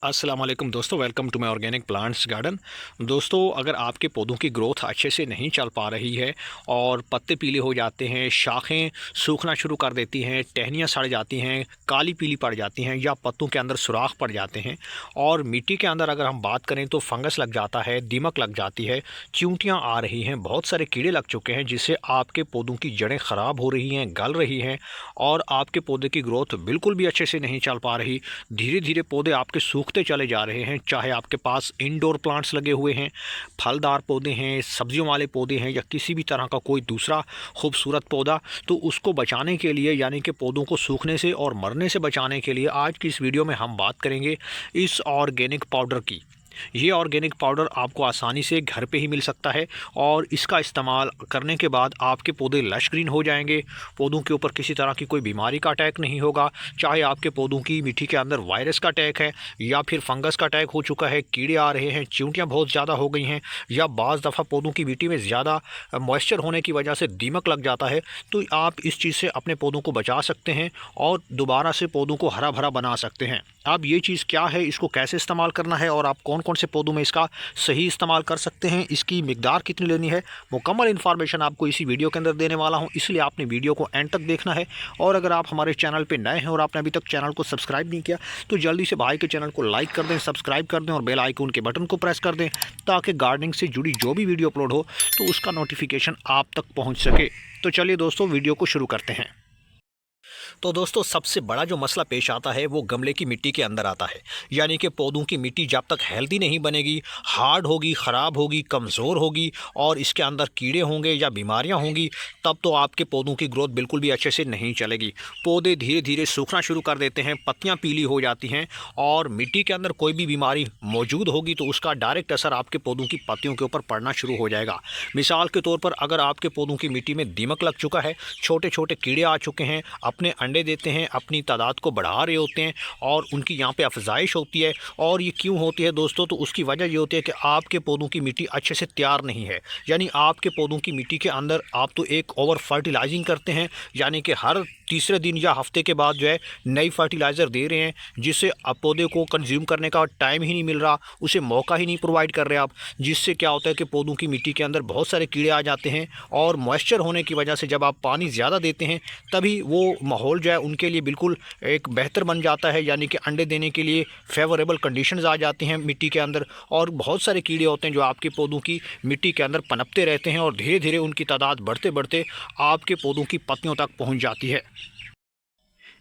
अस्सलाम वालेकुम दोस्तों, welcome to my organic plants garden. दोस्तों, अगर आपके पौधों की ग्रोथ अच्छे से नहीं चल पा रही है और पत्ते पीले हो जाते हैं, शाखें सूखना शुरू कर देती हैं, टहनियाँ सड़ जाती हैं, काली पीली पड़ जाती हैं या पत्तों के अंदर सुराख पड़ जाते हैं और मिट्टी के अंदर अगर हम बात करें तो फंगस लग जाता है, दीमक लग जाती है, चींटियाँ आ रही हैं, बहुत सारे कीड़े लग चुके हैं जिससे आपके पौधों की जड़ें ख़राब हो रही हैं, गल रही हैं और आपके पौधे की ग्रोथ बिल्कुल भी अच्छे से नहीं चल पा रही। धीरे धीरे पौधे आपके सूखते चले जा रहे हैं। चाहे आपके पास इंडोर प्लांट्स लगे हुए हैं, फलदार पौधे हैं, सब्जियों वाले पौधे हैं या किसी भी तरह का कोई दूसरा खूबसूरत पौधा, तो उसको बचाने के लिए यानी कि पौधों को सूखने से और मरने से बचाने के लिए आज की इस वीडियो में हम बात करेंगे इस ऑर्गेनिक पाउडर की। ये ऑर्गेनिक पाउडर आपको आसानी से घर पे ही मिल सकता है और इसका इस्तेमाल करने के बाद आपके पौधे लश ग्रीन हो जाएंगे। पौधों के ऊपर किसी तरह की कोई बीमारी का अटैक नहीं होगा। चाहे आपके पौधों की मिट्टी के अंदर वायरस का अटैक है या फिर फंगस का अटैक हो चुका है, कीड़े आ रहे हैं, चींटियाँ बहुत ज़्यादा हो गई हैं या बाज़ दफ़ा पौधों की मिट्टी में ज़्यादा मॉइस्चर होने की वजह से दीमक लग जाता है, तो आप इस चीज़ से अपने पौधों को बचा सकते हैं और दोबारा से पौधों को हरा भरा बना सकते हैं। अब ये चीज़ क्या है, इसको कैसे इस्तेमाल करना है और आप कौन कौन से पौधों में इसका सही इस्तेमाल कर सकते हैं, इसकी मिकदार कितनी लेनी है, मुकम्मल इन्फॉर्मेशन आपको इसी वीडियो के अंदर देने वाला हूं। इसलिए आपने वीडियो को एंड तक देखना है और अगर आप हमारे चैनल पे नए हैं और आपने अभी तक चैनल को सब्सक्राइब नहीं किया तो जल्दी से भाई के चैनल को लाइक कर दें, सब्सक्राइब कर दें और बेल आइकन के बटन को प्रेस कर दें ताकि गार्डनिंग से जुड़ी जो भी वीडियो अपलोड हो तो उसका नोटिफिकेशन आप तक पहुँच सके। तो चलिए दोस्तों, वीडियो को शुरू करते हैं। तो दोस्तों, सबसे बड़ा जो मसला पेश आता है वो गमले की मिट्टी के अंदर आता है। यानी कि पौधों की मिट्टी जब तक हेल्दी नहीं बनेगी, हार्ड होगी, ख़राब होगी, कमज़ोर होगी और इसके अंदर कीड़े होंगे या बीमारियां होंगी, तब तो आपके पौधों की ग्रोथ बिल्कुल भी अच्छे से नहीं चलेगी। पौधे धीरे धीरे सूखना शुरू कर देते हैं, पत्तियाँ पीली हो जाती हैं और मिट्टी के अंदर कोई भी बीमारी मौजूद होगी तो उसका डायरेक्ट असर आपके पौधों की पत्तियों के ऊपर पड़ना शुरू हो जाएगा। मिसाल के तौर पर अगर आपके पौधों की मिट्टी में दीमक लग चुका है, छोटे छोटे कीड़े आ चुके हैं, अपने अंडे देते हैं, अपनी तादाद को बढ़ा रहे होते हैं और उनकी यहाँ पे अफजाइश होती है। और ये क्यों होती है दोस्तों, तो उसकी वजह ये होती है कि आपके पौधों की मिट्टी अच्छे से तैयार नहीं है। यानी आपके पौधों की मिट्टी के अंदर आप तो एक ओवर फर्टिलाइजिंग करते हैं, यानी कि हर तीसरे दिन या हफ्ते के बाद जो है नई फर्टिलाइज़र दे रहे हैं जिससे आप पौधे को कंज्यूम करने का टाइम ही नहीं मिल रहा, उसे मौका ही नहीं प्रोवाइड कर रहे आप। जिससे क्या होता है कि पौधों की मिट्टी के अंदर बहुत सारे कीड़े आ जाते हैं और मॉइस्चर होने की वजह से जब आप पानी ज़्यादा देते हैं तभी वो माहौल जो है उनके लिए बिल्कुल एक बेहतर बन जाता है, यानी कि अंडे देने के लिए फेवरेबल कंडीशंस आ जाती हैं मिट्टी के अंदर। और बहुत सारे कीड़े होते हैं जो आपके पौधों की मिट्टी के अंदर पनपते रहते हैं और धीरे धीरे उनकी तादाद बढ़ते बढ़ते आपके पौधों की पत्तियों तक पहुंच जाती है।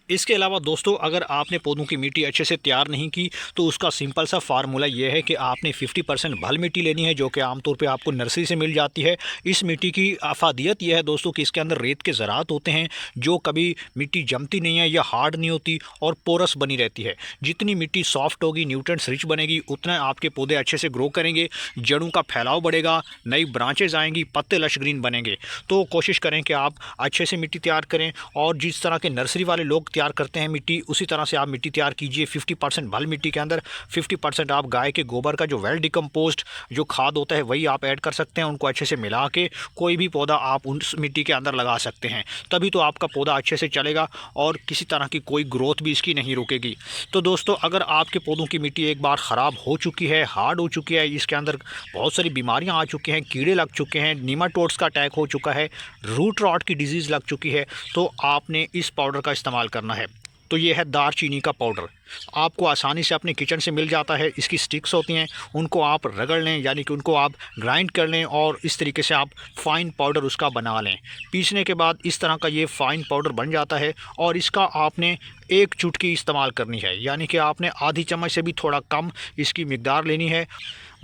इसके अलावा दोस्तों, अगर आपने पौधों की मिट्टी अच्छे से तैयार नहीं की तो उसका सिंपल सा फार्मूला ये है कि आपने 50% भल मिट्टी लेनी है जो कि आमतौर पे आपको नर्सरी से मिल जाती है। इस मिट्टी की अफादियत यह है दोस्तों कि इसके अंदर रेत के ज़रात होते हैं जो कभी मिट्टी जमती नहीं है या हार्ड नहीं होती और पोरस बनी रहती है। जितनी मिट्टी सॉफ्ट होगी, न्यूट्रिएंट्स रिच बनेगी, उतना आपके पौधे अच्छे से ग्रो करेंगे, जड़ों का फैलाव बढ़ेगा, नई ब्रांचेज आएंगी, पत्ते लश ग्रीन बनेंगे। तो कोशिश करें कि आप अच्छे से मिट्टी तैयार करें और जिस तरह के नर्सरी वाले लोग तैयार करते हैं मिट्टी, उसी तरह से आप मिट्टी तैयार कीजिए। 50% भल मिट्टी के अंदर 50% आप गाय के गोबर का जो वेल डिकम्पोज्ड जो खाद होता है वही आप ऐड कर सकते हैं। उनको अच्छे से मिला के कोई भी पौधा आप उस मिट्टी के अंदर लगा सकते हैं, तभी तो आपका पौधा अच्छे से चलेगा और किसी तरह की कोई ग्रोथ भी इसकी नहीं रुकेगी। तो दोस्तों, अगर आपके पौधों की मिट्टी एक बार ख़राब हो चुकी है, हार्ड हो चुकी है, इसके अंदर बहुत सारी बीमारियाँ आ चुकी हैं, कीड़े लग चुके हैं, नीमाटोड्स का अटैक हो चुका है, रूट रॉट की डिजीज़ लग चुकी है, तो आपने इस पाउडर का इस्तेमाल करना है। तो ये है दारचीनी का पाउडर, आपको आसानी से अपने किचन से मिल जाता है। इसकी स्टिक्स होती हैं, उनको आप रगड़ लें, यानी कि उनको आप ग्राइंड कर लें और इस तरीके से आप फ़ाइन पाउडर उसका बना लें। पीसने के बाद इस तरह का ये फ़ाइन पाउडर बन जाता है और इसका आपने एक चुटकी इस्तेमाल करनी है, यानी कि आपने आधी चम्मच से भी थोड़ा कम इसकी मिकदार लेनी है।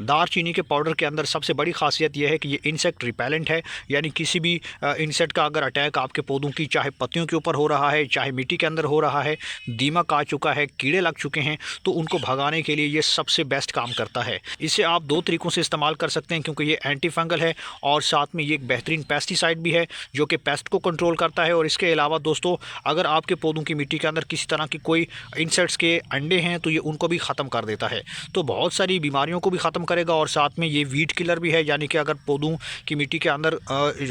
दारचीनी के पाउडर के अंदर सबसे बड़ी खासियत यह है कि ये इंसेक्ट रिपेलेंट है, यानी किसी भी इंसेक्ट का अगर अटैक आपके पौधों की चाहे पत्तियों के ऊपर हो रहा है, चाहे मिट्टी के अंदर हो रहा है, दीमक आ चुका है, कीड़े लग चुके हैं, तो उनको भगाने के लिए ये सबसे बेस्ट काम करता है। इसे आप दो तरीक़ों से इस्तेमाल कर सकते हैं क्योंकि ये एंटी फंगल है और साथ में ये एक बेहतरीन पेस्टिसाइड भी है जो कि पेस्ट को कंट्रोल करता है। और इसके अलावा दोस्तों, अगर आपके पौधों की मिट्टी के अंदर किसी तरह की कोई इंसेक्ट्स के अंडे हैं तो ये उनको भी ख़त्म कर देता है। तो बहुत सारी बीमारियों को भी ख़त्म करेगा और साथ में ये वीड किलर भी है, यानी कि अगर पौधों की मिट्टी के अंदर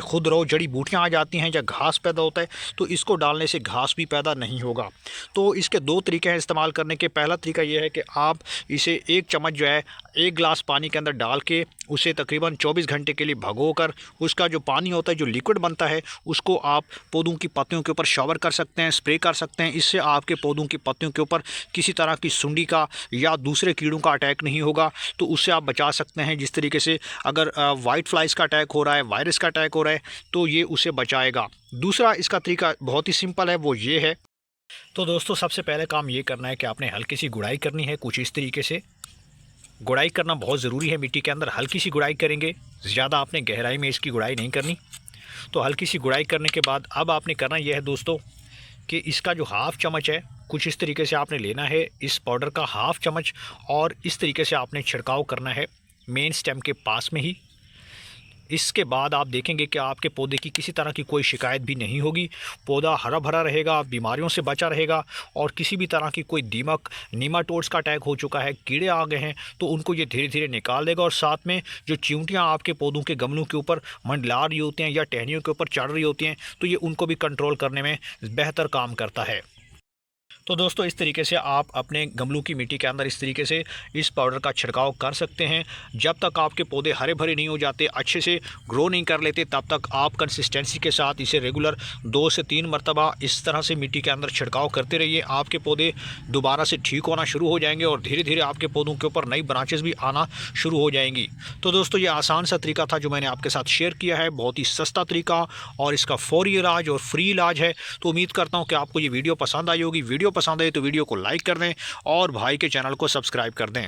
खुदरो जड़ी बूटियाँ आ जाती हैं या घास पैदा होता है तो इसको डालने से घास भी पैदा नहीं होगा। तो इसके दो तरीके हैं इस्तेमाल करने के। पहला तरीका ये है कि आप इसे 1 चम्मच जो है 1 गिलास पानी के अंदर डाल के उसे तकरीबन 24 घंटे के लिए भगोकर उसका जो पानी होता है, जो लिक्विड बनता है, उसको आप पौधों की पत्तियों के ऊपर शावर कर सकते हैं, स्प्रे कर सकते हैं। इससे आपके पौधों की पत्तियों के ऊपर किसी तरह की सुंडी का या दूसरे कीड़ों का अटैक नहीं होगा, तो उससे आप बचा सकते हैं। जिस तरीके से अगर वाइट फ्लाइज का अटैक हो रहा है, वायरस का अटैक हो रहा है, तो ये उसे बचाएगा। दूसरा इसका तरीका बहुत ही सिंपल है, वो ये है। तो दोस्तों सबसे पहले काम ये करना है कि आपने हल्की सी गुड़ाई करनी है। कुछ इस तरीके से गुड़ाई करना बहुत ज़रूरी है मिट्टी के अंदर। हल्की सी गुड़ाई करेंगे, ज़्यादा आपने गहराई में इसकी गुड़ाई नहीं करनी। तो हल्की सी गुड़ाई करने के बाद अब आपने करना यह है दोस्तों कि इसका जो हाफ़ चम्मच है, कुछ इस तरीके से आपने लेना है इस पाउडर का हाफ़ चम्मच, और इस तरीके से आपने छिड़काव करना है मेन स्टेम के पास में ही। इसके बाद आप देखेंगे कि आपके पौधे की किसी तरह की कोई शिकायत भी नहीं होगी। पौधा हरा भरा रहेगा, बीमारियों से बचा रहेगा, और किसी भी तरह की कोई दीमक, नीमाटोड्स का अटैक हो चुका है, कीड़े आ गए हैं, तो उनको ये धीरे धीरे निकाल देगा। और साथ में जो चींटियाँ आपके पौधों के गमलों के ऊपर मंडला रही होती हैं या टहनियों के ऊपर चढ़ रही होती हैं, तो ये उनको भी कंट्रोल करने में बेहतर काम करता है। तो दोस्तों इस तरीके से आप अपने गमलों की मिट्टी के अंदर इस तरीके से इस पाउडर का छिड़काव कर सकते हैं। जब तक आपके पौधे हरे भरे नहीं हो जाते, अच्छे से ग्रो नहीं कर लेते, तब तक आप कंसिस्टेंसी के साथ इसे रेगुलर 2 से 3 मरतबा इस तरह से मिट्टी के अंदर छिड़काव करते रहिए। आपके पौधे दोबारा से ठीक होना शुरू हो जाएंगे और धीरे धीरे आपके पौधों के ऊपर नई ब्रांचेस भी आना शुरू हो जाएंगी। तो दोस्तों ये आसान सा तरीका था जो मैंने आपके साथ शेयर किया है। बहुत ही सस्ता तरीका और इसका फौरी इलाज और फ्री इलाज है। तो उम्मीद करता हूँ कि आपको ये वीडियो पसंद आई होगी। वीडियो पसंद आए तो वीडियो को लाइक कर दें और भाई के चैनल को सब्सक्राइब कर दें।